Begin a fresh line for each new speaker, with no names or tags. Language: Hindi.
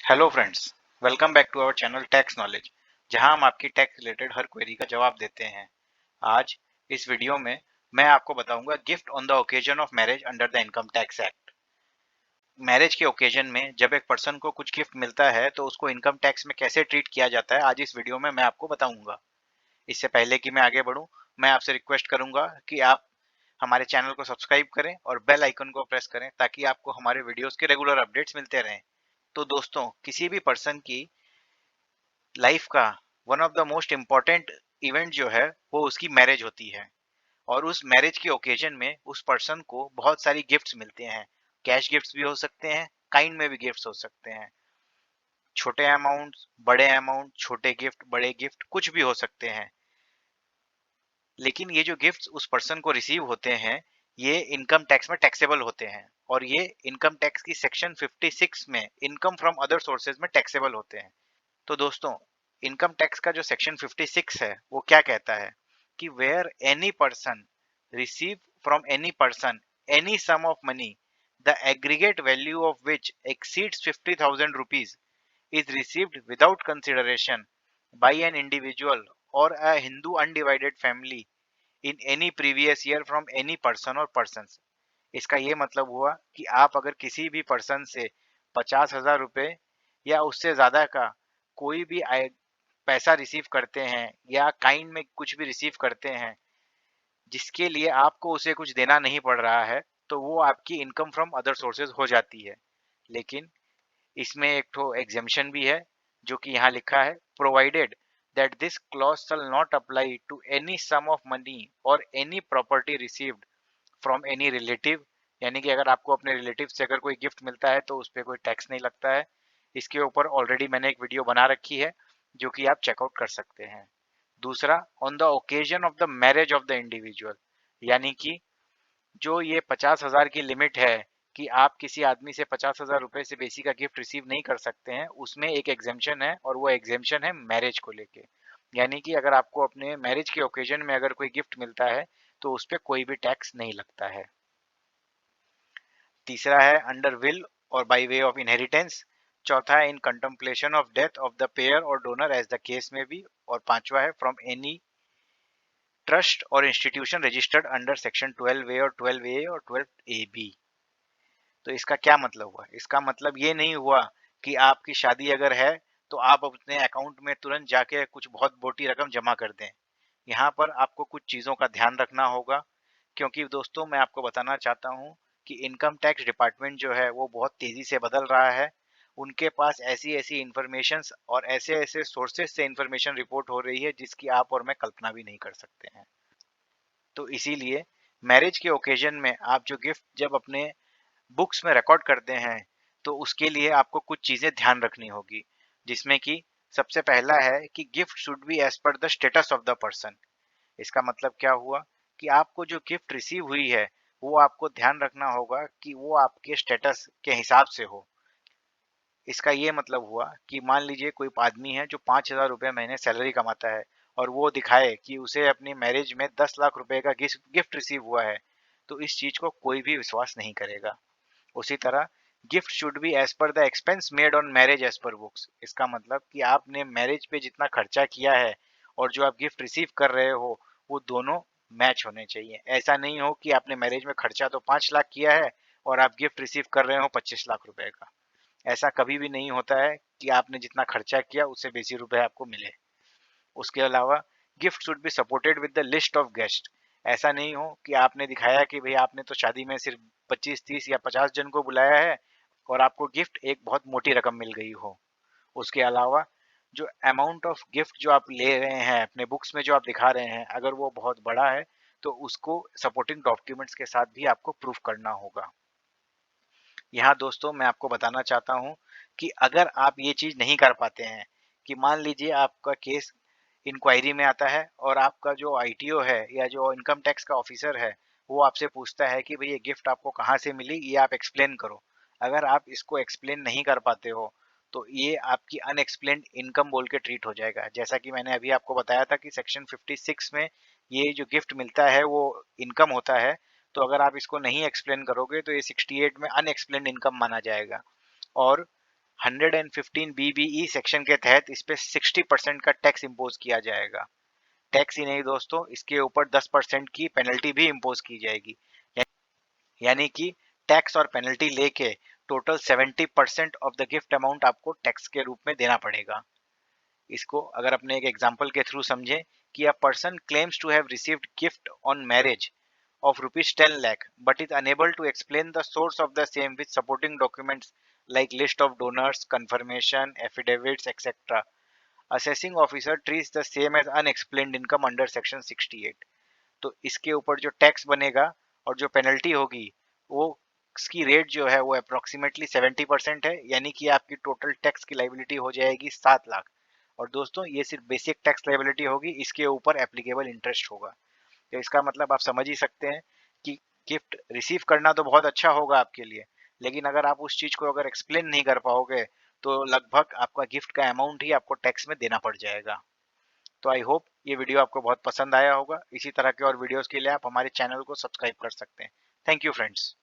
Hello friends, welcome back to our channel tax knowledge, जहां हम आपकी टैक्स रिलेटेड हर क्वेरी का जवाब देते हैं। आज इस वीडियो में मैं आपको बताऊंगा gift on the occasion of marriage under the income tax act. Marriage के ओकेजन में जब एक पर्सन को कुछ गिफ्ट मिलता है तो उसको इनकम टैक्स में कैसे ट्रीट किया जाता है, आज इस वीडियो में मैं आपको बताऊंगा। इससे पहले कि मैं आगे बढ़ूं, मैं आपसे रिक्वेस्ट करूंगा कि आप हमारे चैनल को सब्सक्राइब करें और बेल आइकन को प्रेस करें ताकि आपको हमारे वीडियोस के रेगुलर अपडेट्स मिलते रहें। तो दोस्तों, किसी भी पर्सन की लाइफ का one of the most important event जो है वो उसकी मैरिज होती है। और उस मैरिज के ओकेजन में उस पर्सन को बहुत सारी गिफ्ट्स मिलते हैं। कैश गिफ्ट्स भी हो सकते हैं, काइंड में भी गिफ्ट्स हो सकते हैं। छोटे अमाउंट, बड़े अमाउंट, छोटे गिफ्ट, बड़े गिफ्ट, कुछ भी हो सकते हैं। लेकिन ये जो गिफ्ट्स उस पर्सन को रिसीव होते हैं, ये इनकम टैक्स में टैक्सेबल होते हैं। और ये इनकम टैक्स की सेक्शन 56 में इनकम फ्रॉम अदर सोर्सेज में टैक्सेबल होते हैं। तो दोस्तों, इनकम टैक्स का जो सेक्शन 56 है वो क्या कहता है कि where any person receive from any person any sum of money the aggregate value of which exceeds 50,000 rupees is received without consideration by an individual or a Hindu undivided family in any previous year from any person or persons। इसका ये मतलब हुआ कि आप अगर किसी भी पर्सन से 50,000 रुपए या उससे ज्यादा का कोई भी पैसा रिसीव करते हैं या काइंड में कुछ भी रिसीव करते हैं जिसके लिए आपको उसे कुछ देना नहीं पड़ रहा है, तो वो आपकी इनकम फ्रॉम अदर सोर्सेज हो जाती है। लेकिन इसमें एक तो एग्जेम्पशन भी है जो कि यहाँ लिखा है, provided that this clause shall not apply to any sum of money और any property received from any relative. यानी कि अगर आपको अपने रिलेटिव से अगर कोई गिफ्ट मिलता है तो उस पर कोई टैक्स नहीं लगता है। इसके ऊपर ऑलरेडी मैंने एक वीडियो बना रखी है जो कि आप चेकआउट कर सकते हैं। दूसरा, on the occasion of the marriage of the individual, यानी कि जो ये 50,000 की लिमिट है कि आप किसी आदमी से 50,000 रुपए से बेसी का गिफ्ट रिसीव नहीं कर सकते हैं, उसमें एक एग्जेम्पशन है और वो एग्जेम्पशन है मैरिज को लेके। यानी कि अगर आपको अपने मैरिज के ओकेजन में अगर कोई गिफ्ट मिलता है तो उस पर कोई भी टैक्स नहीं लगता है। तीसरा है अंडर विल और बाय वे ऑफ इनहेरिटेंस। चौथा है in contemplation of death of the payer और donor as the case may be. और पांचवा है फ्रॉम एनी ट्रस्ट और institution registered under section 12A और 12A और 12AB। तो इसका क्या मतलब हुआ? इसका मतलब ये नहीं हुआ कि आपकी शादी अगर है तो आप अपने अकाउंट में तुरंत जाके कुछ बहुत मोटी रकम जमा कर दें। यहाँ पर आपको कुछ चीज़ों का ध्यान रखना होगा, क्योंकि दोस्तों मैं आपको बताना चाहता हूँ कि इनकम टैक्स डिपार्टमेंट जो है वो बहुत तेज़ी से बदल रहा है। उनके पास ऐसी ऐसी इंफॉर्मेशंस और ऐसे ऐसे सोर्सेज से इंफॉर्मेशन रिपोर्ट हो रही है जिसकी आप और मैं कल्पना भी नहीं कर सकते हैं। तो इसीलिए मैरिज के ओकेजन में आप जो गिफ्ट जब अपने बुक्स में रिकॉर्ड करते हैं तो उसके लिए आपको कुछ चीज़ें ध्यान रखनी होगी, जिसमें कि सबसे पहला है कि gift should be as per the status of the person. इसका मतलब क्या हुआ कि आपको जो गिफ्ट रिसीव हुई है वो आपको ध्यान रखना होगा कि वो आपके स्टेटस के हिसाब से हो। इसका ये मतलब हुआ कि मान लीजिए कोई आदमी है जो 5,000 रुपये महीने सैलरी कमाता है और वो दिखाए कि उसे अपनी मैरिज में 10 लाख रुपए का गिफ्ट रिसीव हुआ है, तो इस चीज को कोई भी विश्वास नहीं करेगा। उसी तरह gift should be as per the expense made on marriage as per books. इसका मतलब कि आपने मैरिज पे जितना खर्चा किया है और जो आप गिफ्ट रिसीव कर रहे हो वो दोनों मैच होने चाहिए। ऐसा नहीं हो कि आपने मैरिज में खर्चा तो 5 लाख किया है और आप गिफ्ट रिसीव कर रहे हो 25 लाख रुपए का। ऐसा कभी भी नहीं होता है कि आपने जितना खर्चा किया उससे बेसी रुपए आपको मिले। उसके अलावा gift should be supported with the list of guest. ऐसा नहीं हो कि आपने दिखाया कि भाई आपने तो शादी में सिर्फ 25, 30 या 50 जन को बुलाया है और आपको गिफ्ट एक बहुत मोटी रकम मिल गई हो। उसके अलावा जो अमाउंट ऑफ गिफ्ट जो आप ले रहे हैं अपने बुक्स में जो आप दिखा रहे हैं, अगर वो बहुत बड़ा है तो उसको सपोर्टिंग डॉक्यूमेंट्स के साथ भी आपको प्रूफ करना होगा। यहाँ दोस्तों मैं आपको बताना चाहता हूँ कि अगर आप ये चीज़ नहीं कर पाते हैं, कि मान लीजिए आपका केस इंक्वायरी में आता है और आपका जो आईटीओ है या जो इनकम टैक्स का ऑफिसर है वो आपसे पूछता है कि भाई ये गिफ्ट आपको कहाँ से मिली, ये आप एक्सप्लेन करो। अगर आप इसको एक्सप्लेन नहीं कर पाते हो तो ये आपकी अनएक्सप्लेन्ड इनकम बोल के ट्रीट हो जाएगा। जैसा कि मैंने अभी आपको बताया था कि सेक्शन 56 में ये जो गिफ्ट मिलता है वो इनकम होता है। तो अगर आप इसको नहीं एक्सप्लेन करोगे तो ये 68 में अनएक्सप्लेन्ड इनकम माना जाएगा। और 115 BBE सेक्शन के तहत इस पे 60% का टैक्स इम्पोज किया जाएगा। टैक्स ही नहीं दोस्तों, इसके ऊपर 10% की पेनल्टी भी इम्पोज की जाएगी। यानी कि टैक्स और पेनल्टी लेके total 70% of the gift amount आपको टैक्स के रूप में देना पड़ेगा। इसको अगर अपने एक एग्जांपल के थ्रू समझें कि a person claims to have received gift on marriage of rupees 10 lakh but is unable to explain the source of the same with supporting documents like list of donors, confirmation, affidavits, etc. Assessing officer treats the same as unexplained income under section 68. तो इसके ऊपर जो टैक्स बनेगा और जो पेनल्टी होगी वो इसकी रेट जो है वो अप्रोक्सीमेटली 70% है, यानी कि आपकी टोटल टैक्स की लाइबिलिटी हो जाएगी 7 लाख। और दोस्तों ये सिर्फ बेसिक टैक्स लाइबिलिटी होगी, इसके ऊपर एप्लीकेबल इंटरेस्ट होगा। तो इसका मतलब आप समझ ही सकते हैं कि गिफ्ट रिसीव करना तो बहुत अच्छा होगा आपके लिए, लेकिन अगर आप उस चीज को अगर एक्सप्लेन नहीं कर पाओगे तो लगभग आपका गिफ्ट का अमाउंट ही आपको टैक्स में देना पड़ जाएगा। तो आई होप ये वीडियो आपको बहुत पसंद आया होगा। इसी तरह के और वीडियोस के लिए आप हमारे चैनल को सब्सक्राइब कर सकते हैं। Thank you friends.